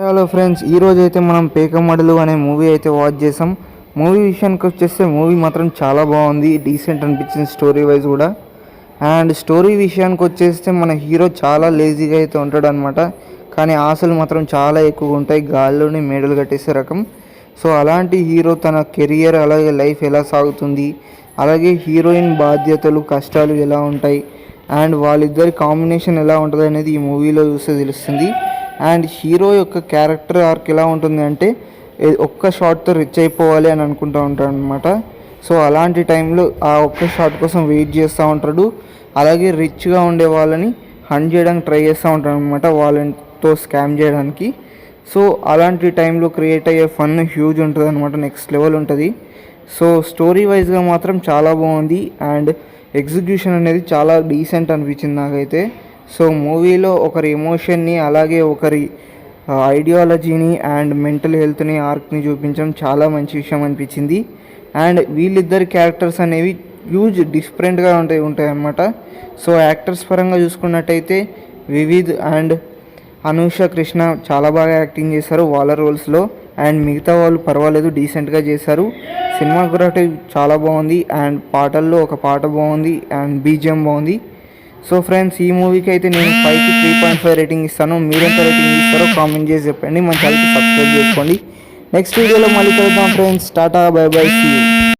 Hello friends, ఈరోజు అయితే మనం పేకమడులు అనే మూవీ అయితే వాచ్ చేసాం. మూవీ విషయానికి వచ్చేస్తే మూవీ మాత్రం చాలా బాగుంది, డీసెంట్ అనిపించింది స్టోరీ వైజ్ కూడా. అండ్ స్టోరీ విషయానికి వచ్చేస్తే మన హీరో చాలా లేజీగా అయితే ఉంటాడు అనమాట. కానీ ఆశలు మాత్రం చాలా ఎక్కువగా ఉంటాయి, గాల్లోనే మేడలు కట్టేసే రకం. సో అలాంటి హీరో తన కెరియర్ అలాగే లైఫ్ ఎలా సాగుతుంది, అలాగే హీరోయిన్ బాధ్యతలు కష్టాలు ఎలా ఉంటాయి, అండ్ వాళ్ళిద్దరి కాంబినేషన్ ఎలా ఉంటుంది అనేది ఈ మూవీలో చూస్తే తెలుస్తుంది. అండ్ హీరో యొక్క క్యారెక్టర్ ఆర్క్ ఎలా ఉంటుంది అంటే ఒక్క షాట్తో రిచ్ అయిపోవాలి అని అనుకుంటూ ఉంటాడు అనమాట. సో అలాంటి టైంలో ఆ ఒక్క షాట్ కోసం వెయిట్ చేస్తూ ఉంటాడు. అలాగే రిచ్గా ఉండే వాళ్ళని హంట్ చేయడానికి ట్రై చేస్తూ ఉంటాడు అనమాట, వాళ్ళతో స్కామ్ చేయడానికి. సో అలాంటి టైంలో క్రియేట్ అయ్యే ఫన్ హ్యూజ్ ఉంటుంది అనమాట, నెక్స్ట్ లెవెల్ ఉంటుంది. సో స్టోరీ వైజ్గా మాత్రం చాలా బాగుంది. అండ్ ఎగ్జిక్యూషన్ అనేది చాలా డీసెంట్ అనిపించింది నాకైతే. సో మూవీలో ఒకరి ఎమోషన్ని అలాగే ఒకరి ఐడియాలజీని అండ్ మెంటల్ హెల్త్ని ఆర్క్ని చూపించడం చాలా మంచి విషయం అనిపించింది. అండ్ వీళ్ళిద్దరి క్యారెక్టర్స్ అనేవి హ్యూజ్ డిఫరెంట్గా ఉంటాయి అన్నమాట. సో యాక్టర్స్ పరంగా చూసుకున్నట్టయితే వివిధ్ అండ్ అనూష కృష్ణ చాలా బాగా యాక్టింగ్ చేశారు వాళ్ళ రోల్స్లో. అండ్ మిగతా వాళ్ళు పర్వాలేదు, డీసెంట్గా చేశారు. సినిమాగ్రఫీ చాలా బాగుంది. అండ్ పాటల్లో ఒక పాట బాగుంది అండ్ బీజిఎం బాగుంది. సో ఫ్రెండ్స్, ఈ మూవీకి అయితే నేను 5కి 3.5 రేటింగ్ ఇస్తాను. మీరెంత రేటింగ్ ఇస్తారో కామెంట్ చేసి చెప్పండి. మన ఛానల్కి సబ్స్క్రైబ్ చేసుకోండి. నెక్స్ట్ వీడియోలో మళ్ళీ కలుద్దాం friends. Tata, bye bye, see you.